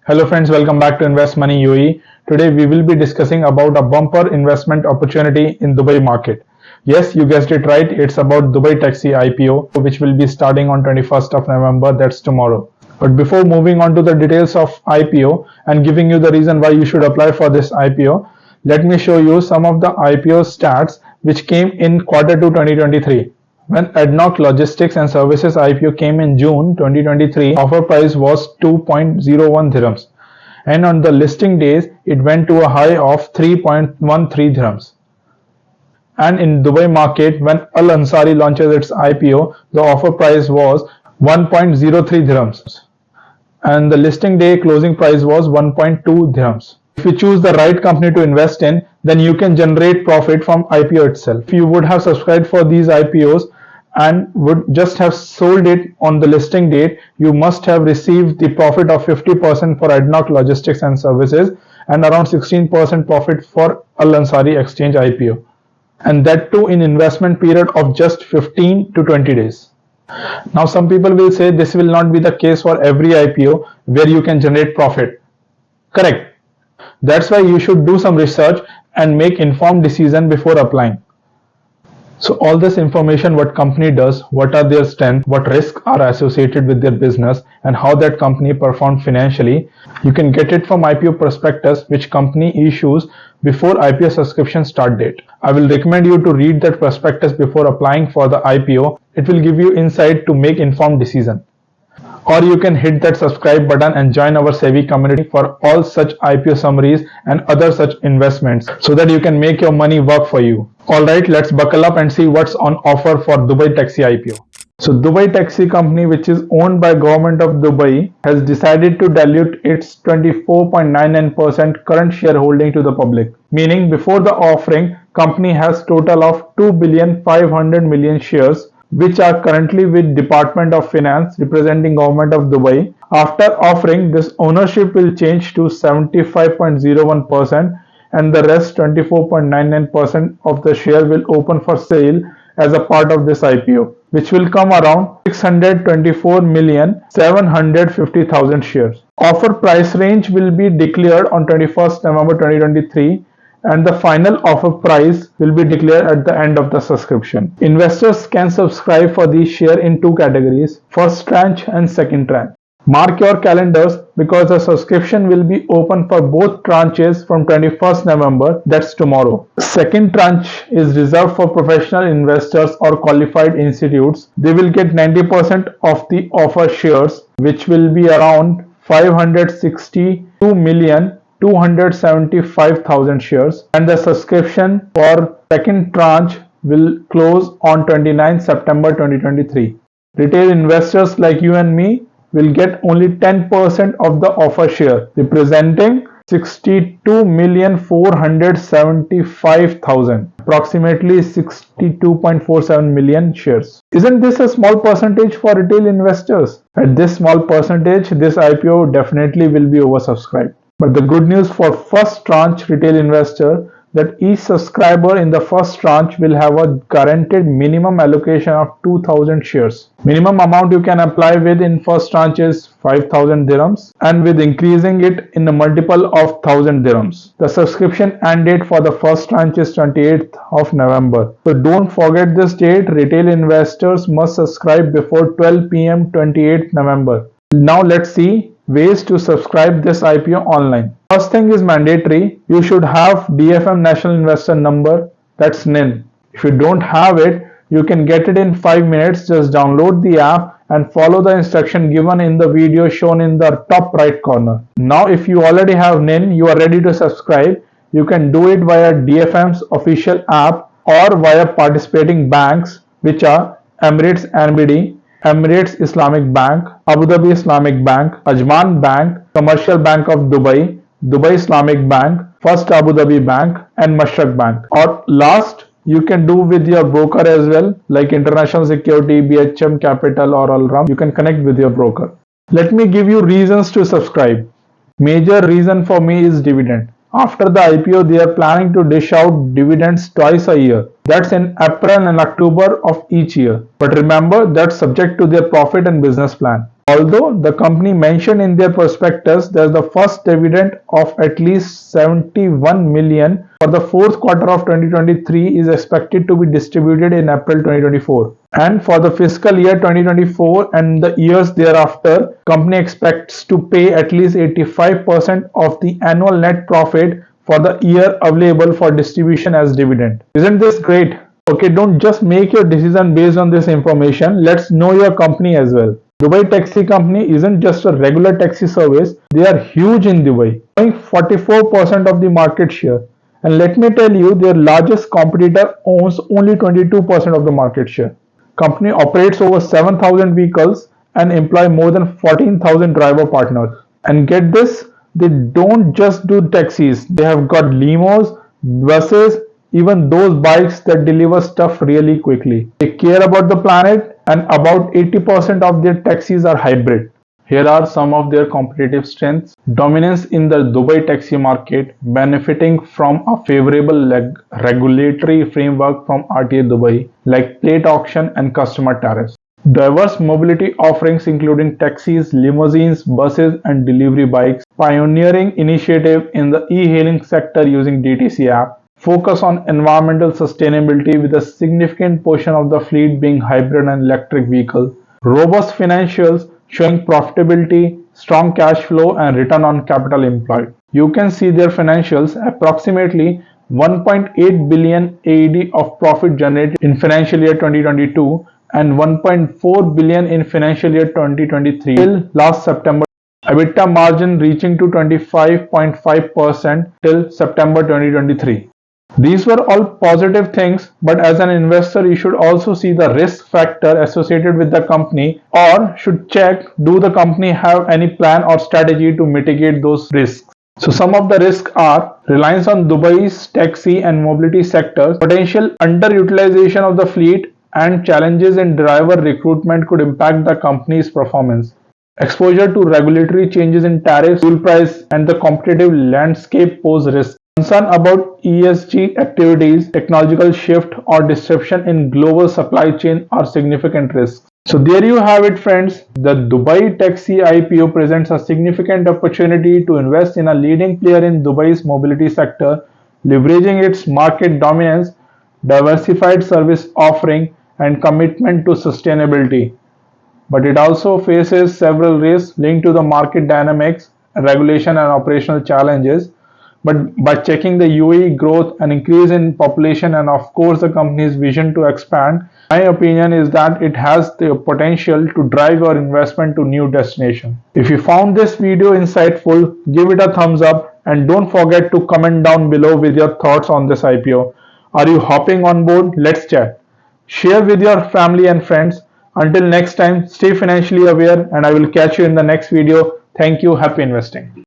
Hello friends, welcome back to Invest Money UAE. Today we will be discussing about a bumper investment opportunity in Dubai market. Yes, you guessed it right. It's about Dubai Taxi IPO, which will be starting on 21st of November. That's tomorrow. But before moving on to the details of IPO and giving you the reason why you should apply for this IPO, let me show you some of the IPO stats which came in Q2 2023. When Adnoc Logistics and Services IPO came in June 2023, offer price was 2.01 dirhams, and on the listing days it went to a high of 3.13 dirhams. And in Dubai market, when Alansari launches its IPO, the offer price was 1.03 dirhams, and the listing day closing price was 1.2 dirhams. If you choose the right company to invest in, then you can generate profit from IPO itself. If you would have subscribed for these IPOs and would just have sold it on the listing date, you must have received the profit of 50% for Adnoc Logistics and Services and around 16% profit for Alansari Exchange IPO. And that too in investment period of just 15 to 20 days. Now some people will say this will not be the case for every IPO where you can generate profit. Correct. That's why you should do some research and make informed decision before applying. So all this information, what company does, what are their strengths, what risks are associated with their business, and how that company performed financially, you can get it from IPO prospectus which company issues before IPO subscription start date. I will recommend you to read that prospectus before applying for the IPO. It will give you insight to make informed decision. Or you can hit that subscribe button and join our savvy community for all such IPO summaries and other such investments so that you can make your money work for you. Alright, let's buckle up and see what's on offer for Dubai Taxi IPO. So Dubai Taxi Company, which is owned by Government of Dubai, has decided to dilute its 24.99% current shareholding to the public. Meaning before the offering, company has total of 2,500,000,000 shares which are currently with Department of Finance representing Government of Dubai. After offering, this ownership will change to 75.01% and the rest 24.99% of the share will open for sale as a part of this IPO, which will come around 624,750,000 shares. Offer price range will be declared on 21st November 2023 and the final offer price will be declared at the end of the subscription. Investors can subscribe for these shares in two categories, first tranche and second tranche. Mark your calendars because the subscription will be open for both tranches from 21st November, that's tomorrow. Second tranche is reserved for professional investors or qualified institutes. They will get 90% of the offer shares, which will be around 562,275,000 shares, and the subscription for second tranche will close on 29 September 2023. Retail investors like you and me will get only 10% of the offer share, representing 62,475,000, approximately 62.47 million shares. Isn't this a small percentage for retail investors? At this small percentage, this IPO definitely will be oversubscribed. But the good news for first tranche retail investor that each subscriber in the first tranche will have a guaranteed minimum allocation of 2,000 shares. Minimum amount you can apply with in first tranche is 5,000 dirhams and with increasing it in a multiple of 1,000 dirhams. The subscription end date for the first tranche is 28th of November. So don't forget this date. Retail investors must subscribe before 12 p.m. 28th November. Now let's see ways to subscribe this IPO online. First thing is mandatory. You should have DFM National Investor Number, that's NIN. If you don't have it, you can get it in 5 minutes. Just download the app and follow the instruction given in the video shown in the top right corner. Now if you already have NIN, you are ready to subscribe. You can do it via DFM's official app or via participating banks, which are Emirates NBD, Emirates Islamic Bank, Abu Dhabi Islamic Bank, Ajman Bank, Commercial Bank of Dubai, Dubai Islamic Bank, First Abu Dhabi Bank, and Mashrak Bank. Or last, you can do with your broker as well, like International Security, BHM Capital, or Alram. You can connect with your broker. Let me give you reasons to subscribe. Major reason for me is dividend. After the IPO, they are planning to dish out dividends twice a year. That's in April and October of each year. But remember, that's subject to their profit and business plan. Although the company mentioned in their prospectus that the first dividend of at least 71 million for the fourth quarter of 2023 is expected to be distributed in April 2024. And for the fiscal year 2024 and the years thereafter, company expects to pay at least 85% of the annual net profit for the year available for distribution as dividend. Isn't this great? Okay, don't just make your decision based on this information. Let's know your company as well. Dubai Taxi Company isn't just a regular taxi service, they are huge in Dubai, owning 44% of the market share. And let me tell you, their largest competitor owns only 22% of the market share. Company operates over 7,000 vehicles and employ more than 14,000 driver partners. And get this, they don't just do taxis, they have got limos, buses, even those bikes that deliver stuff really quickly. They care about the planet, and about 80% of their taxis are hybrid. Here are some of their competitive strengths. Dominance in the Dubai taxi market, benefiting from a favorable regulatory framework from RTA Dubai, like plate auction and customer tariffs. Diverse mobility offerings including taxis, limousines, buses and delivery bikes. Pioneering initiative in the e-hailing sector using DTC app. Focus on environmental sustainability with a significant portion of the fleet being hybrid and electric vehicles. Robust financials showing profitability, strong cash flow and return on capital employed. You can see their financials, approximately 1.8 billion AED of profit generated in financial year 2022 and 1.4 billion in financial year 2023 till last September. EBITDA margin reaching to 25.5% till September 2023. These were all positive things, but as an investor, you should also see the risk factor associated with the company, or should check, do the company have any plan or strategy to mitigate those risks. So some of the risks are reliance on Dubai's taxi and mobility sectors, potential underutilization of the fleet, and challenges in driver recruitment could impact the company's performance. Exposure to regulatory changes in tariffs, fuel price, and the competitive landscape pose risks. Concern about ESG activities, technological shift, or disruption in global supply chain are significant risks. So there you have it, friends. The Dubai Taxi IPO presents a significant opportunity to invest in a leading player in Dubai's mobility sector, leveraging its market dominance, diversified service offering, and commitment to sustainability. But it also faces several risks linked to the market dynamics, regulation, and operational challenges. But by checking the UAE growth and increase in population and of course the company's vision to expand, my opinion is that it has the potential to drive your investment to new destination. If you found this video insightful, give it a thumbs up and don't forget to comment down below with your thoughts on this IPO. Are you hopping on board? Let's chat. Share with your family and friends. Until next time, stay financially aware and I will catch you in the next video. Thank you. Happy investing.